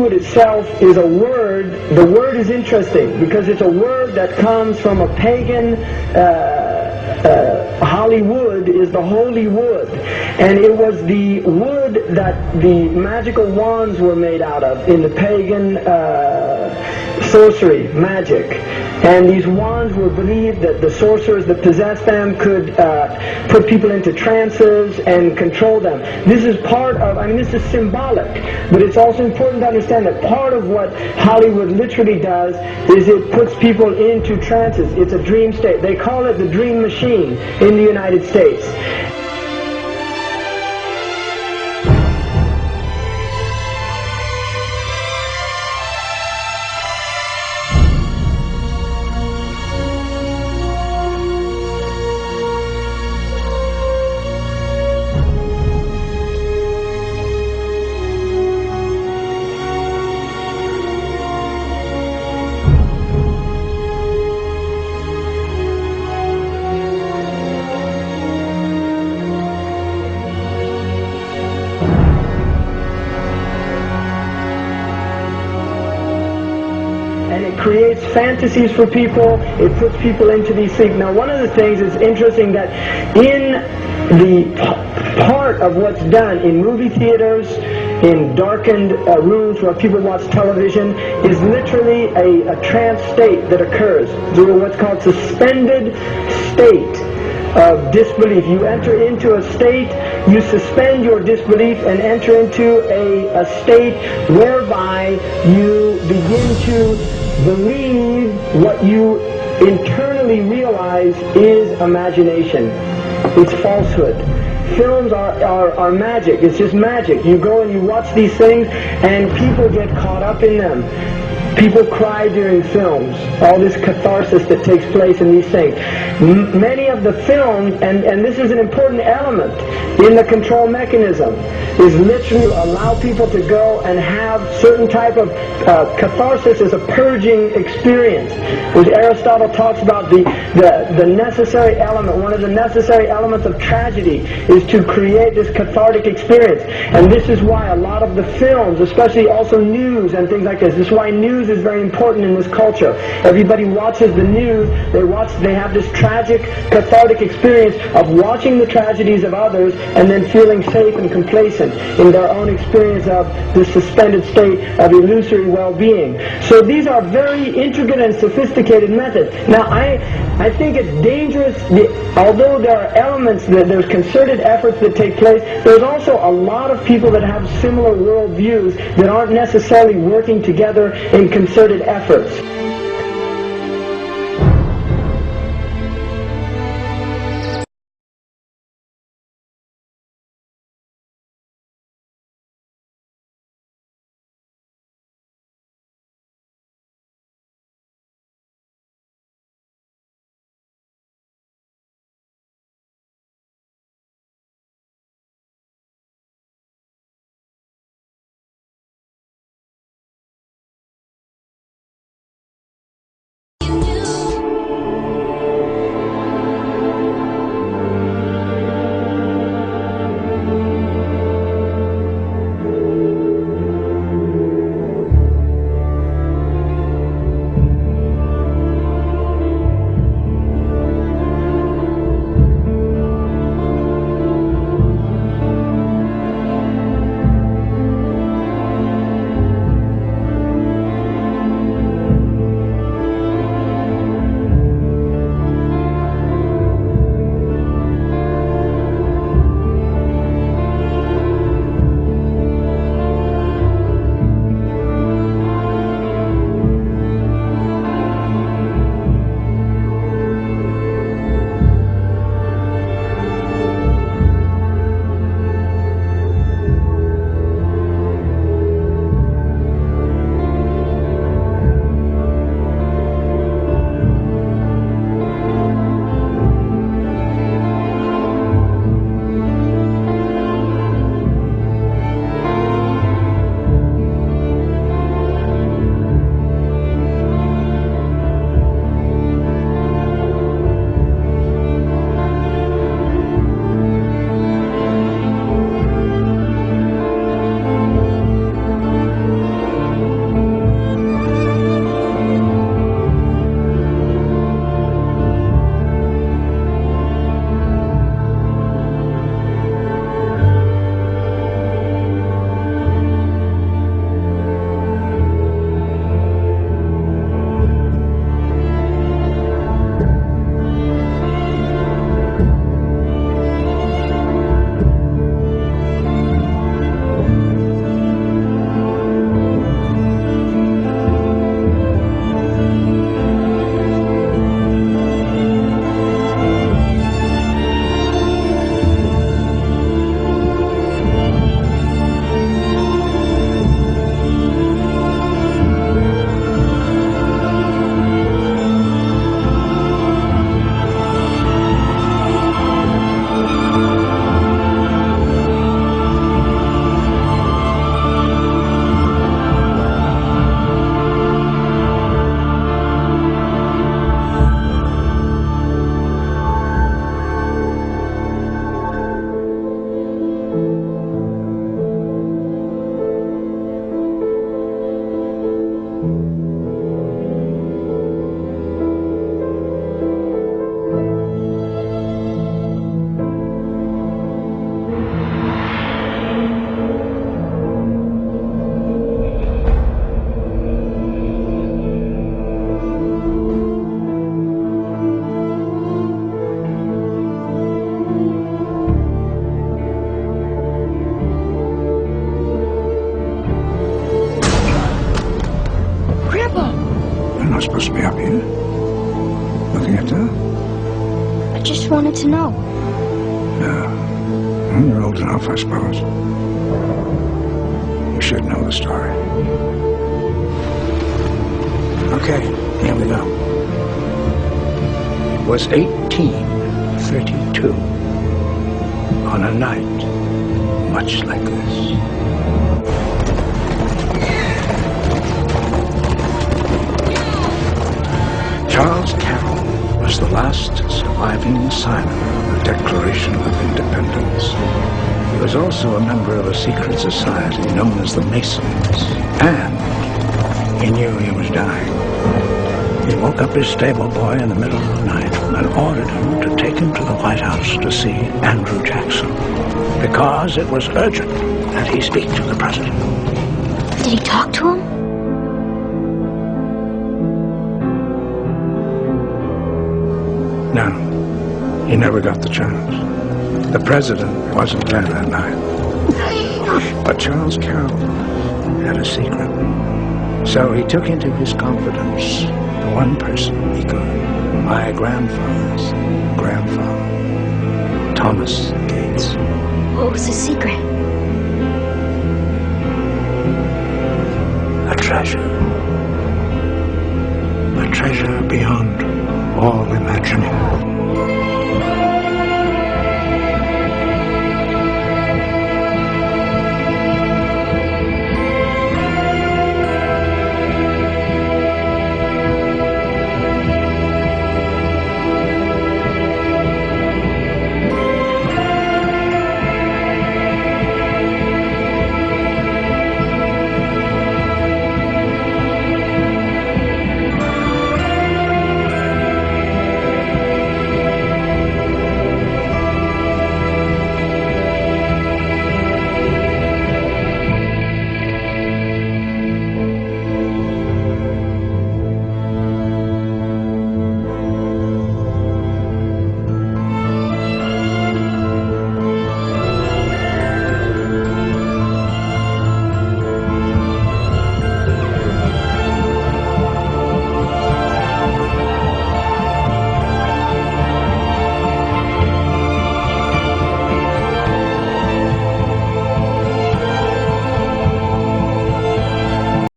Hollywood itself is a word. The word is interesting because it's a word that comes from a pagan. Hollywood is the holy wood, and it was the wood that the magical wands were made out of in the pagan sorcery, magic. And these wands were believed that the sorcerers that possessed them could put people into trances and control them. This is part of, this is symbolic, but it's also important to understand that part of what Hollywood literally does is it puts people into trances. It's a dream state. They call it the dream machine in the United States. And it creates fantasies for people. It puts people into these things. Now, one of the things is interesting that in the part of what's done in movie theaters, in darkened rooms where people watch television, is literally a trance state that occurs through what's called suspended state of disbelief. You enter into a state, you suspend your disbelief and enter into a state whereby you begin to believe what you internally realize is imagination. It's falsehood. Films are magic. It's just magic. You go and you watch these things and people get caught up in them. People cry during films. All this catharsis that takes place in these things. Many of the films, and this is an important element in the control mechanism, is literally allow people to go and have certain type of catharsis as a purging experience, which Aristotle talks about the necessary element. One of the necessary elements of tragedy is to create this cathartic experience. And this is why a lot of the films, especially also news and things like this is why news is very important in this culture. Everybody watches the news. They have this tragic, cathartic experience of watching the tragedies of others and then feeling safe and complacent in their own experience of this suspended state of illusory well-being. So these are very intricate and sophisticated methods. Now, I think it's dangerous, although there are elements, there's concerted efforts that take place, there's also a lot of people that have similar worldviews that aren't necessarily working together in concerted efforts. wanted to know. Yeah. You're old enough, I suppose. You should know the story. Okay, here we go. It was 1832. On a night much like this. Charles Carroll was the last surviving signer of the Declaration of Independence. He was also a member of a secret society known as the Masons, and he knew he was dying. He woke up his stable boy in the middle of the night and ordered him to take him to the White House to see Andrew Jackson, because it was urgent that he speak to the president. Did he talk to him? No, he never got the chance. The president wasn't there that night. But Charles Carroll had a secret. So he took into his confidence the one person he could. My grandfather's grandfather, Thomas Gates. What was his secret? A treasure. A treasure beyond all imagining.